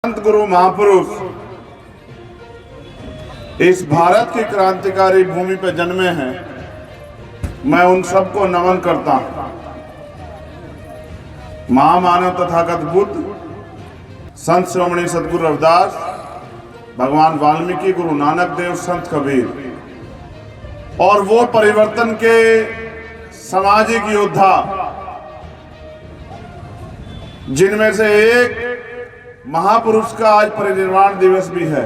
संत गुरु महापुरुष इस भारत की क्रांतिकारी भूमि पर जन्मे हैं, मैं उन सबको नमन करता हूं। महामानव तथागत बुद्ध, संत श्रोमणी सदगुरु रविदास, भगवान वाल्मीकि, गुरु नानक देव, संत कबीर और वो परिवर्तन के सामाजिक योद्धा जिनमें से एक महापुरुष का आज परिनिर्वाण दिवस भी है।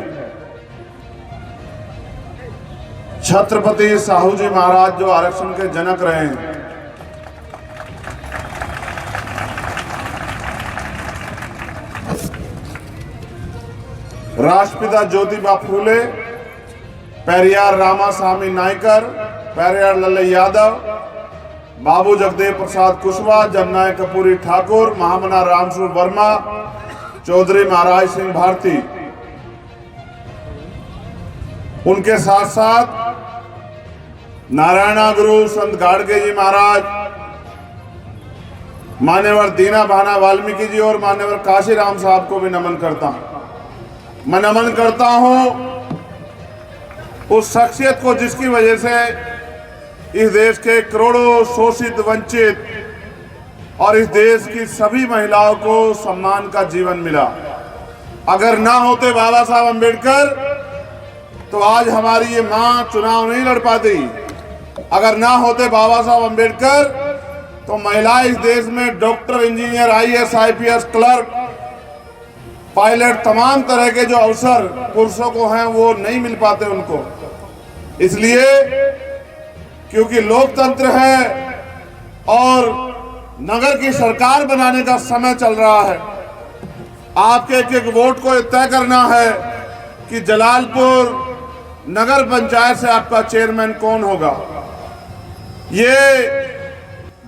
छत्रपति साहू जी महाराज जो आरक्षण के जनक रहे हैं, राष्ट्रपिता ज्योतिबा फूले, पेरियार रामास्वामी नायकर, पेरियार लल्ले यादव, बाबू जगदेव प्रसाद कुशवाहा, जननायक कपूरी ठाकुर, महामना रामस्वरूप वर्मा, चौधरी महाराज सिंह भारती, उनके साथ साथ नारायणा गुरु संत गाड़गे जी महाराज, मान्यवर दीना भाना वाल्मीकि जी और मान्यवर काशीराम साहब को भी नमन करता हूं। मैं नमन करता हूं उस शख्सियत को जिसकी वजह से इस देश के करोड़ों शोषित, वंचित और इस देश की सभी महिलाओं को सम्मान का जीवन मिला। अगर ना होते बाबा साहब अम्बेडकर तो आज हमारी ये मां चुनाव नहीं लड़ पाती। अगर ना होते बाबा साहब अम्बेडकर तो महिलाएं इस देश में doctor, engineer, IAS, IPS, clerk, pilot, तमाम तरह के जो अवसर पुरुषों को हैं वो नहीं मिल पाते उनको। इसलिए क्योंकि लोकतंत्र है और नगर की सरकार बनाने का समय चल रहा है। आपके एक एक वोट को तय करना है कि जलालपुर नगर पंचायत से आपका चेयरमैन कौन होगा। ये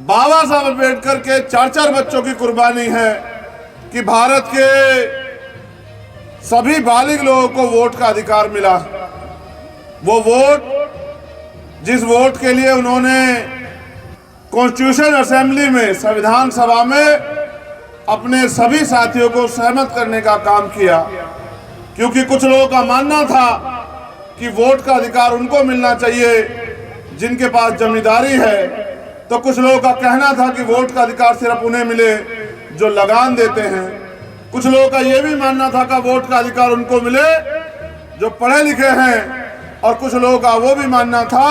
बाबा साहब अम्बेडकर के 4-4 बच्चों की कुर्बानी है कि भारत के सभी बालिग लोगों को वोट का अधिकार मिला। वो वोट, जिस वोट के लिए उन्होंने कॉन्स्टिट्यूशन असेंबली में, संविधान सभा में अपने सभी साथियों को सहमत करने का काम किया, क्योंकि कुछ लोगों का मानना था कि वोट का अधिकार उनको मिलना चाहिए जिनके पास जमींदारी है, तो कुछ लोगों का कहना था कि वोट का अधिकार सिर्फ उन्हें मिले जो लगान देते हैं। कुछ लोगों का यह भी मानना था कि वोट का अधिकार उनको मिले जो पढ़े लिखे हैं, और कुछ लोगों का वो भी मानना था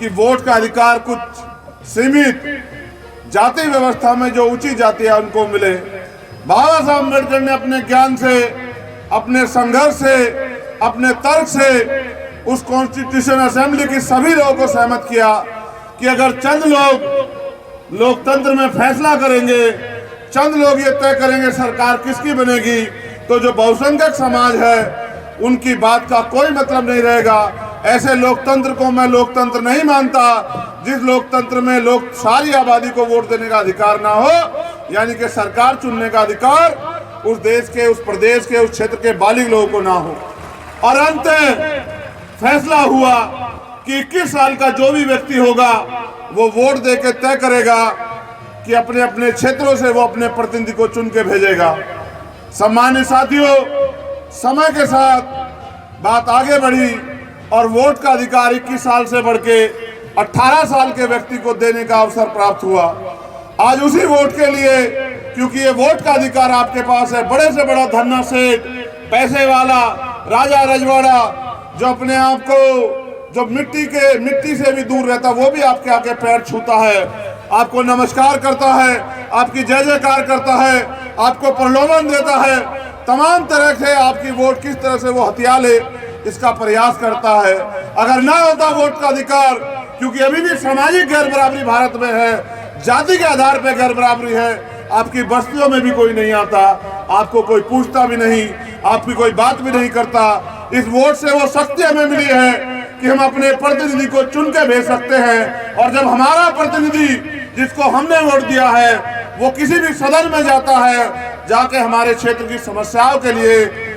कि वोट का अधिकार कुछ सीमित जाति व्यवस्था में जो ऊंची जाति है उनको मिले। बाबा साहब अम्बेडकर ने अपने ज्ञान से, अपने संघर्ष से, अपने तर्क से उस कॉन्स्टिट्यूशन असेंबली की सभी लोगों को सहमत किया कि अगर चंद लोग लोकतंत्र में फैसला करेंगे, चंद लोग ये तय करेंगे सरकार किसकी बनेगी, तो जो बहुसंख्यक समाज है उनकी बात का कोई मतलब नहीं रहेगा। ऐसे लोकतंत्र को मैं लोकतंत्र नहीं मानता जिस लोकतंत्र में लोग सारी आबादी को वोट देने का अधिकार ना हो, यानी कि सरकार चुनने का अधिकार उस देश के, उस प्रदेश के, उस क्षेत्र के बालिग लोगों को ना हो। और अंत फैसला हुआ कि 21 साल का जो भी व्यक्ति होगा वो वोट देकर तय करेगा कि अपने अपने क्षेत्रों से वो अपने प्रतिनिधि को चुन के भेजेगा। सम्मानित साथियों, समय के साथ बात आगे बढ़ी और वोट का अधिकार 21 साल से बढ़ के 18 साल के व्यक्ति को देने का अवसर प्राप्त हुआ। आज उसी वोट के लिए, क्योंकि ये वोट का अधिकार आपके पास है, बड़े से बड़ा धन्ना सेठ, पैसे वाला, राजा रजवाड़ा जो अपने आप को, जो मिट्टी से भी दूर रहता, वो भी आपके आके पैर छूता है, आपको नमस्कार करता है, आपकी जय जयकार करता है, आपको प्रलोभन देता है, तमाम तरह से आपकी वोट किस तरह से वो हथिया ले इसका प्रयास करता है। अगर ना होता वोट का अधिकार, क्योंकि अभी भी सामाजिक गैर बराबरी भारत में है, जाति के आधार पर गैर बराबरी है, आपकी बस्तियों में भी कोई नहीं आता, आपको कोई पूछता भी नहीं, आपकी कोई बात भी नहीं करता। इस वोट से वो शक्ति हमें मिली है कि हम अपने प्रतिनिधि को चुन के भेज सकते हैं, और जब हमारा प्रतिनिधि जिसको हमने वोट दिया है वो किसी भी सदन में जाता है, जाके हमारे क्षेत्र की समस्याओं के लिए,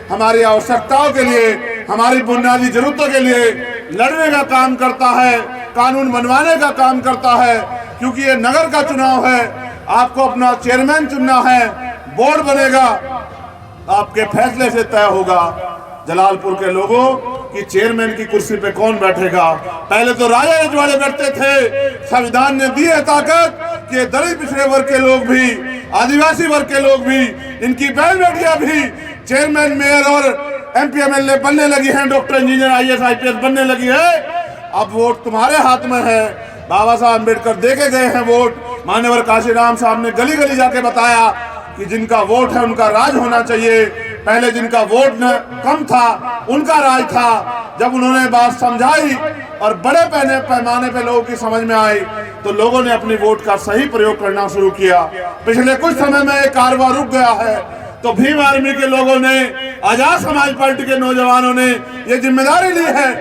हमारी आवश्यकताओं के लिए, हमारी बुनियादी जरूरतों के लिए लड़ने का काम करता है, कानून बनवाने का काम करता है। क्योंकि ये नगर का चुनाव है, आपको अपना चेयरमैन चुनना है, बोर्ड बनेगा, आपके फैसले से तय होगा जलालपुर के लोगों कि चेयरमैन की कुर्सी पे कौन बैठेगा। पहले तो राजा रजवाड़े बैठते थे, संविधान ने दी है ताकत कि दलित पिछड़े वर्ग के लोग भी, आदिवासी वर्ग के लोग भी, इनकी बहन बेटियां भी चेयरमैन, मेयर और MP MLA बनने लगी हैं, डॉक्टर, इंजीनियर, IAS IPS बनने लगी है। अब वोट तुम्हारे हाथ में है। बाबा साहब अम्बेडकर देके गए हैं वोट। मान्यवर काशीराम साहब ने गली गली जाके बताया कि जिनका वोट है उनका राज होना चाहिए। पहले जिनका वोट न कम था उनका राज था। जब उन्होंने बात समझाई और बड़े पैमाने पे लोगों की समझ में आई तो लोगों ने अपनी वोट का सही प्रयोग करना शुरू किया। पिछले कुछ समय में एक कारवां रुक गया है तो भीम आर्मी के लोगों ने, आजाद समाज पार्टी के नौजवानों ने ये जिम्मेदारी ली है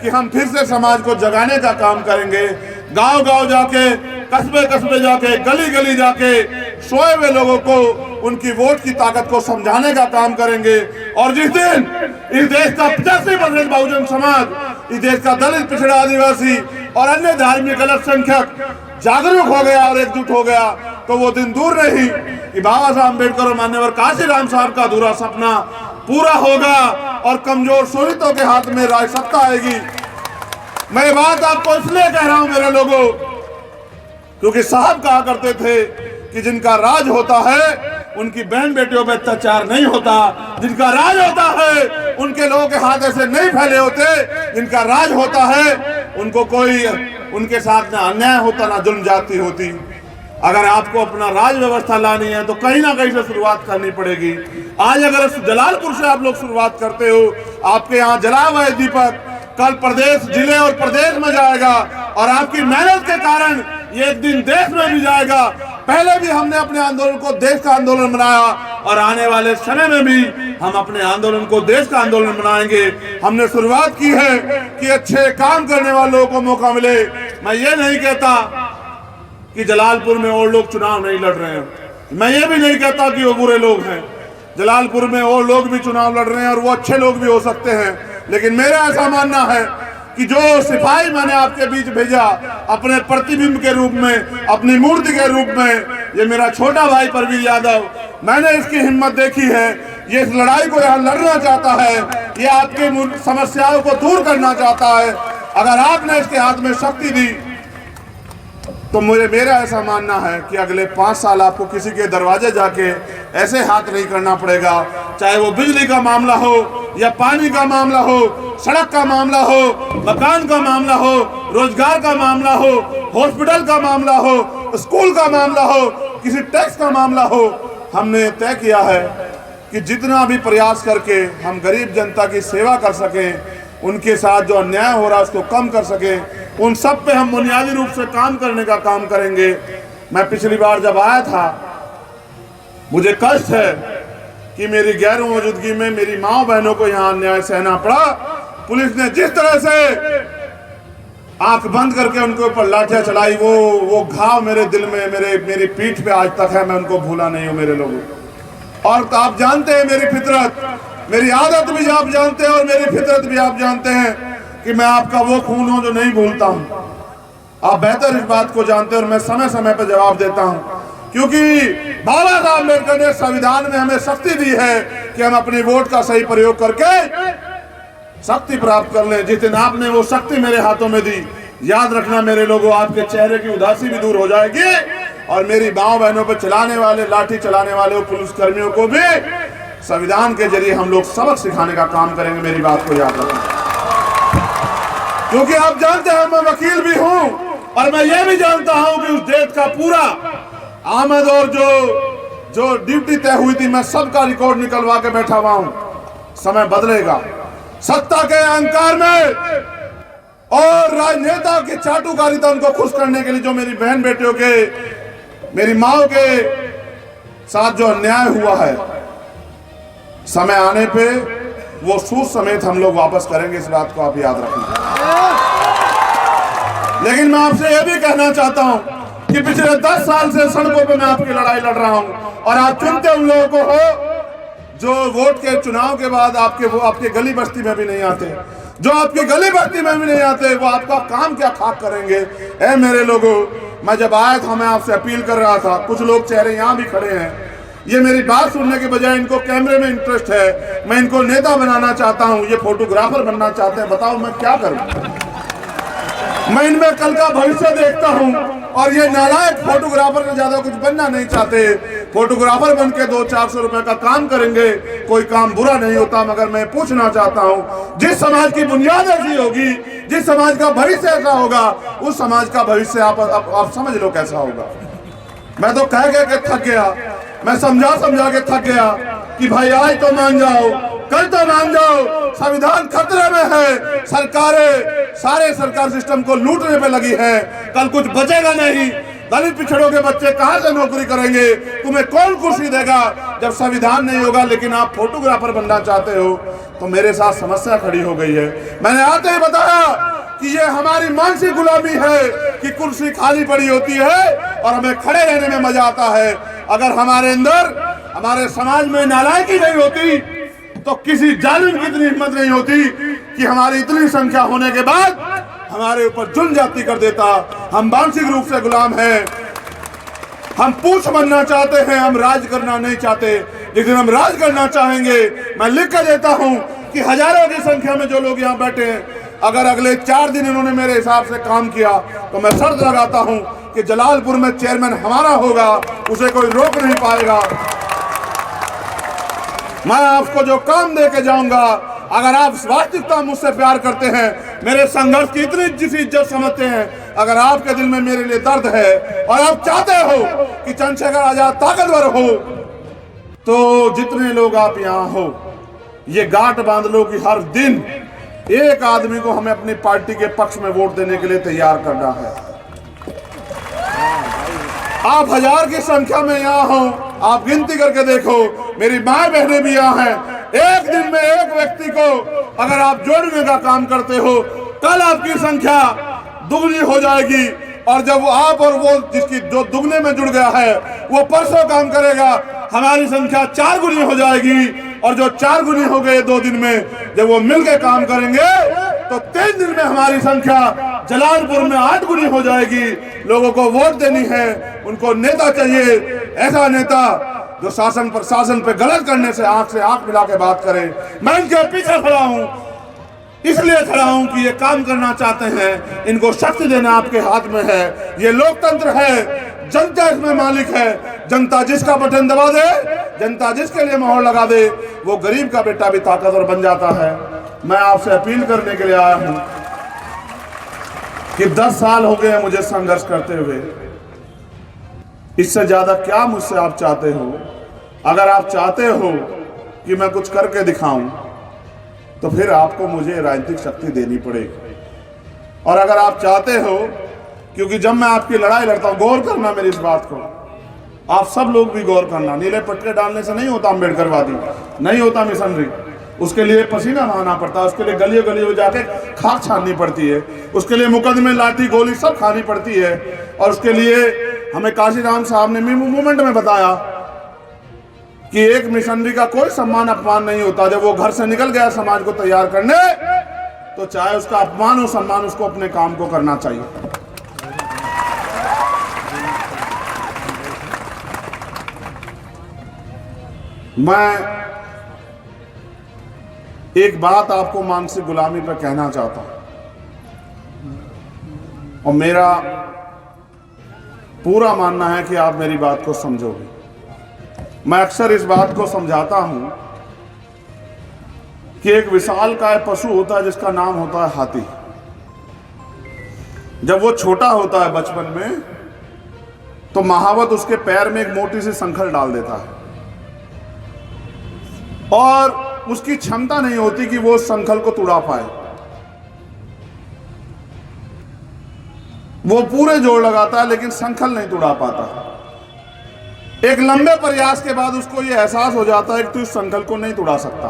कि हम फिर से समाज को जगाने का काम करेंगे। गांव गांव जाके, कस्बे कस्बे जाके, गली गली जाके सोए हुए लोगों को उनकी वोट की ताकत को समझाने का काम करेंगे। और जिस दिन इस देश का 85% बहुजन समाज, इस देश का दलित, पिछड़ा, आदिवासी और अन्य धार्मिक अल्पसंख्यक जागरूक हो गया और एकजुट हो गया तो वो दिन दूर नहीं कि बाबा साहब अम्बेडकर और मान्यवर काशीराम साहब का अधूरा सपना पूरा होगा और कमजोर शोषितों के हाथ में राज सत्ता आएगी। मैं ये बात आपको इसलिए कह रहा हूं मेरे लोगों, क्योंकि साहब कहा करते थे कि जिनका राज होता है उनकी बहन बेटियों पे अत्याचार नहीं होता। जिनका राज होता है उनके लोगों के हाथ ऐसे नहीं फैले होते। जिनका राज होता है उनको कोई, उनके साथ ना अन्याय होता ना जुल्म जाती होती। अगर आपको अपना राज व्यवस्था लानी है तो कहीं ना कहीं से शुरुआत करनी पड़ेगी। आज अगर जलालपुर से आप लोग शुरुआत करते हो, आपके यहाँ जला हुआ है दीपक, कल प्रदेश, जिले और प्रदेश में जाएगा और आपकी मेहनत के कारण ये एक दिन देश में भी जाएगा। पहले भी हमने अपने आंदोलन को देश का आंदोलन बनाया और आने वाले समय में भी हम अपने आंदोलन को देश का आंदोलन बनाएंगे। हमने शुरुआत की है कि अच्छे काम करने वालों को मौका मिले। मैं ये नहीं कहता कि जलालपुर में और लोग चुनाव नहीं लड़ रहे हैं, मैं ये भी नहीं कहता कि वो बुरे लोग हैं। जलालपुर में और लोग भी चुनाव लड़ रहे हैं और वो अच्छे लोग भी हो सकते हैं। लेकिन मेरा ऐसा मानना है कि जो सिपाही मैंने आपके बीच भेजा अपने प्रतिबिंब के रूप में, अपनी मूर्ति के रूप में, ये मेरा छोटा भाई परवीर यादव, मैंने इसकी हिम्मत देखी है। ये इस लड़ाई को यहाँ लड़ना चाहता है, ये आपके समस्याओं को दूर करना चाहता है। अगर आपने इसके हाथ में शक्ति दी तो मेरा ऐसा मानना है कि अगले 5 साल आपको किसी के दरवाजे जाके ऐसे हाथ नहीं करना पड़ेगा। चाहे वो बिजली का मामला हो या पानी का मामला हो, सड़क का मामला हो, मकान का मामला हो, रोजगार का मामला हो, हॉस्पिटल का मामला हो, स्कूल का मामला हो, किसी टैक्स का मामला हो। हमने तय किया है कि जितना भी प्रयास करके हम गरीब जनता की सेवा कर सकें, उनके साथ जो अन्याय हो रहा है उसको कम कर सकें, उन सब पे हम बुनियादी रूप से काम करने का काम करेंगे। मैं पिछली बार जब आया था मुझे कष्ट है कि मेरी गैर मौजूदगी में मेरी माँ बहनों को यहाँ अन्याय सहना पड़ा। पुलिस ने जिस तरह से आंख बंद करके उनके ऊपर लाठियां चलाई, वो घाव मेरे दिल में, मेरी पीठ पे आज तक है। मैं उनको भूला नहीं हूँ मेरे लोगों। और तो आप जानते हैं मेरी फितरत, मेरी आदत भी आप जानते हैं और मेरी फितरत भी आप जानते हैं कि मैं आपका वो खून हूं जो नहीं भूलता हूं। आप बेहतर इस बात को जानते हैं और मैं समय समय पर जवाब देता हूं, क्योंकि बाबा साहब अम्बेडकर ने संविधान में हमें शक्ति दी है कि हम अपनी वोट का सही प्रयोग करके शक्ति प्राप्त कर लें। जिस दिन आपने वो शक्ति मेरे हाथों में दी, याद रखना मेरे लोगों, आपके चेहरे की उदासी भी दूर हो जाएगी और मेरी माँ बहनों पर चलाने वाले, लाठी चलाने वाले पुलिस कर्मियों को भी संविधान के जरिए हम लोग सबक सिखाने का काम करेंगे। मेरी बात को याद रखना, क्योंकि आप जानते हैं मैं वकील भी हूं और मैं ये भी जानता हूं कि उस देश का पूरा आमद और जो ड्यूटी तय हुई थी, मैं सबका रिकॉर्ड निकलवा के बैठा हुआ हूं। समय बदलेगा, सत्ता के अहंकार में और राजनेता की चाटुकारिता उनको खुश करने के लिए जो मेरी बहन बेटियों के, मेरी माओ के साथ जो अन्याय हुआ है, समय आने पे वो सूद समेत हम लोग वापस करेंगे। इस बात को आप याद रखना। लेकिन मैं आपसे यह भी कहना चाहता हूं कि पिछले 10 साल से सड़कों पे मैं आपकी लड़ाई लड़ रहा हूं और आप चुनते उन लोगों को हो जो वोट के चुनाव के बाद आपके गली बस्ती में भी नहीं आते, जो आपकी गली बस्ती में भी नहीं आते, वो आपका काम क्या खाक करेंगे। ऐ मेरे लोगों, मैं जब आया था मैं आपसे अपील कर रहा था, कुछ लोग चेहरे यहाँ भी खड़े हैं, ये मेरी बात सुनने के बजाय इनको कैमरे में इंटरेस्ट है, मैं इनको नेता बनाना चाहता हूं, ये फोटोग्राफर बनना चाहते हैं। बताओ मैं क्या करूं? मैं इनमें कल का भविष्य देखता हूं और ये नालायक फोटोग्राफर से ज्यादा कुछ बनना नहीं चाहते। फोटोग्राफर बन के 200-400 रुपए का काम करेंगे, कोई काम बुरा नहीं होता। मगर मैं पूछना चाहता हूं, जिस समाज की बुनियाद ऐसी होगी, जिस समाज का भविष्य ऐसा होगा, उस समाज का भविष्य आप समझ लो कैसा होगा। मैं तो कह के थक गया, मैं समझा के थक गया कि भाई आज तो मान जाओ, कल तो मान जाओ, संविधान खतरे में है। सरकारें सारे सरकार सिस्टम को लूटने पे लगी है, कल कुछ बचेगा नहीं। दलित पिछड़ों के बच्चे कहां से नौकरी करेंगे? तुम्हें कौन कुर्सी देगा जब संविधान नहीं होगा? लेकिन आप फोटोग्राफर बनना चाहते हो तो मेरे साथ समस्या खड़ी हो गई है। मैंने आते ही बताया कि ये हमारी मानसिक गुलामी है कि कुर्सी खाली पड़ी होती है और हमें खड़े रहने में मजा आता है। अगर हमारे अंदर, हमारे समाज में नालायकी नहीं होती तो किसी जालिम की इतनी हिम्मत नहीं होती कि हमारी इतनी संख्या होने के बाद हमारे ऊपर जुल्म जाती कर देता। हम मानसिक रूप से गुलाम हैं, हम पूछ बनना चाहते हैं, हम राज करना नहीं चाहते। लेकिन हम राज करना चाहेंगे। मैं लिख कर देता हूं कि हजारों की संख्या में जो लोग यहाँ बैठे हैं, अगर अगले 4 दिन इन्होंने मेरे हिसाब से काम किया तो मैं शर्त लगाता हूं कि जलालपुर में चेयरमैन हमारा होगा, उसे कोई रोक नहीं पाएगा। मैं आपको जो काम दे के जाऊंगा, अगर आप वास्तविकता मुझसे प्यार करते हैं, मेरे संघर्ष की इतनी जिस इज्जत समझते हैं, अगर आपके दिल में मेरे लिए दर्द है और आप चाहते हो कि चंद्रशेखर आजाद ताकतवर हो, तो जितने लोग आप यहाँ हो, ये गांठ बांध लो कि हर दिन एक आदमी को हमें अपनी पार्टी के पक्ष में वोट देने के लिए तैयार करना है। आप 1000 की संख्या में यहाँ हो, आप गिनती करके देखो, मेरी माँ बहनें भी यहाँ हैं। एक दिन में एक व्यक्ति को अगर आप जोड़ने का काम करते हो, कल आपकी संख्या दुगनी हो जाएगी। और जब आप और वो जिसकी जो दुगने में जुड़ गया है, वो परसों काम करेगा, हमारी संख्या 4 गुनी हो जाएगी। और जो 4 गुनी हो गए 2 दिन में, जब वो मिलकर काम करेंगे तो 3 दिन में हमारी संख्या जलालपुर में 8 गुनी हो जाएगी। लोगों को वोट देनी है, उनको नेता चाहिए, ऐसा नेता जो शासन प्रशासन पे गलत करने से आंख मिला के बात करे। मैं इनके पीछे खड़ा हूं, इसलिए खड़ा हूं कि ये काम करना चाहते हैं, इनको शक्ति देना आपके हाथ में है। ये लोकतंत्र है, जनता इसमें मालिक है। जनता जिसका बटन दबा दे, जनता जिसके लिए मोहर लगा दे, वो गरीब का बेटा भी ताकतवर बन जाता है। मैं आपसे अपील करने के लिए आया हूं कि 10 साल हो गए मुझे संघर्ष करते हुए, इससे ज्यादा क्या मुझसे आप चाहते हो? अगर आप चाहते हो कि मैं कुछ करके दिखाऊं तो फिर आपको मुझे राजनीतिक शक्ति देनी पड़ेगी। और अगर आप चाहते हो, क्योंकि जब मैं आपकी लड़ाई लड़ता हूं, गौर करना मेरी इस बात को, आप सब लोग भी गौर करना, नीले पट्टे डालने से नहीं होता अम्बेडकरवादी, नहीं होता मिशनरी। उसके लिए पसीना बहाना पड़ता है, उसके लिए गलियों गलियों जाके खाक छाननी पड़ती है, उसके लिए मुकदमे, लाठी, गोली सब खानी पड़ती है। और उसके लिए हमें काशीराम साहब ने मूवमेंट में बताया कि एक मिशनरी का कोई सम्मान अपमान नहीं होता। जब वो घर से निकल गया समाज को तैयार करने, तो चाहे उसका अपमान हो सम्मान, उसको अपने काम को करना चाहिए। मैं एक बात आपको मानसिक गुलामी पर कहना चाहता हूं, और मेरा पूरा मानना है कि आप मेरी बात को समझोगे। मैं अक्सर इस बात को समझाता हूं कि एक विशालकाय पशु होता है जिसका नाम होता है हाथी। जब वो छोटा होता है बचपन में, तो महावत उसके पैर में एक मोटी सी संखल डाल देता है और उसकी क्षमता नहीं होती कि वो संखल को तुड़ा पाए। वो पूरे जोर लगाता है लेकिन संखल नहीं तुड़ा पाता। एक लंबे प्रयास के बाद उसको ये एहसास हो जाता है कि तू इस संखल को नहीं तुड़ा सकता।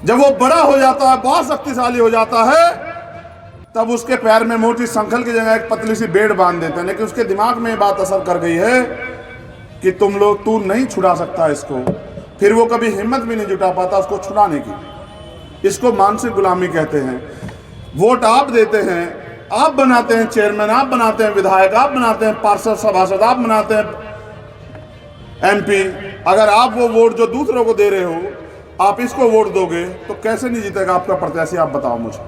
जब वो बड़ा हो जाता है, बहुत शक्तिशाली हो जाता है, तब उसके पैर में मोटी संखल की जगह एक पतली सी बेड़ बांध देते हैं। लेकिन उसके दिमाग में ये बात असर कर गई है कि तू नहीं छुड़ा सकता इसको। फिर वो कभी हिम्मत भी नहीं जुटा पाता उसको छुड़ाने की। इसको मानसिक गुलामी कहते हैं। वोट आप देते हैं, आप बनाते हैं चेयरमैन, आप बनाते हैं विधायक, आप बनाते हैं पार्षद, सभासद आप बनाते हैं, MP, अगर आप वो वोट जो दूसरों को दे रहे हो आप इसको वोट दोगे तो कैसे नहीं जीतेगा आपका प्रत्याशी, आप बताओ मुझे।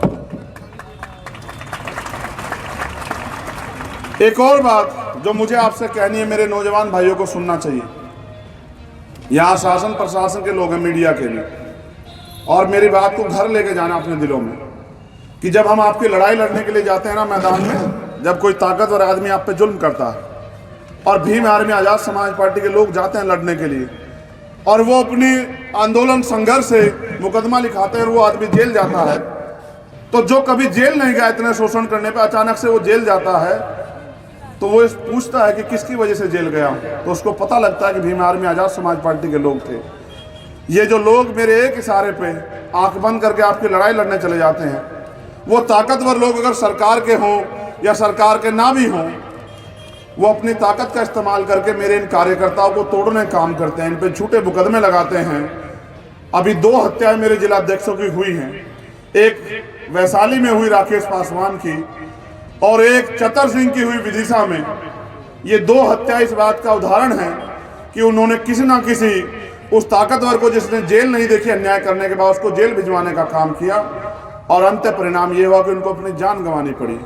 एक और बात जो मुझे आपसे कहनी है, मेरे नौजवान भाइयों को सुनना चाहिए। यहाँ शासन प्रशासन के लोग हैं, मीडिया के लिए, और मेरी बात को घर लेके जाना अपने दिलों में कि जब हम आपकी लड़ाई लड़ने के लिए जाते हैं ना मैदान में, जब कोई ताकतवर आदमी आप पे जुल्म करता है और भीम आर्मी आज़ाद समाज पार्टी के लोग जाते हैं लड़ने के लिए और वो अपनी आंदोलन संघर्ष से मुकदमा लिखाते हैं और वो आदमी जेल जाता है, तो जो कभी जेल नहीं गया इतने शोषण करने पे अचानक से वो जेल जाता है तो वो पूछता है कि किसकी वजह से जेल गया, तो उसको पता लगता है कि भीम आर्मी आज़ाद समाज पार्टी के लोग थे। ये जो लोग मेरे एक इशारे पे आंख बंद करके आपकी लड़ाई लड़ने चले जाते हैं, वो ताकतवर लोग अगर सरकार के हों या सरकार के ना भी हों, वो अपनी ताकत का इस्तेमाल करके मेरे इन कार्यकर्ताओं को तोड़ने का काम करते हैं, इन पे झूठे मुकदमे लगाते हैं। अभी 2 हत्याएं मेरे जिलाध्यक्षों की हुई हैं, एक वैशाली में हुई राकेश पासवान की और एक चतर सिंह की हुई विदिशा में। ये 2 हत्या इस बात का उदाहरण है कि उन्होंने किसी ना किसी उस ताकतवर को जिसने जेल नहीं देखी अन्याय करने के बाद उसको जेल भिजवाने का काम किया और अंत परिणाम ये हुआ कि उनको अपनी जान गंवानी पड़ी।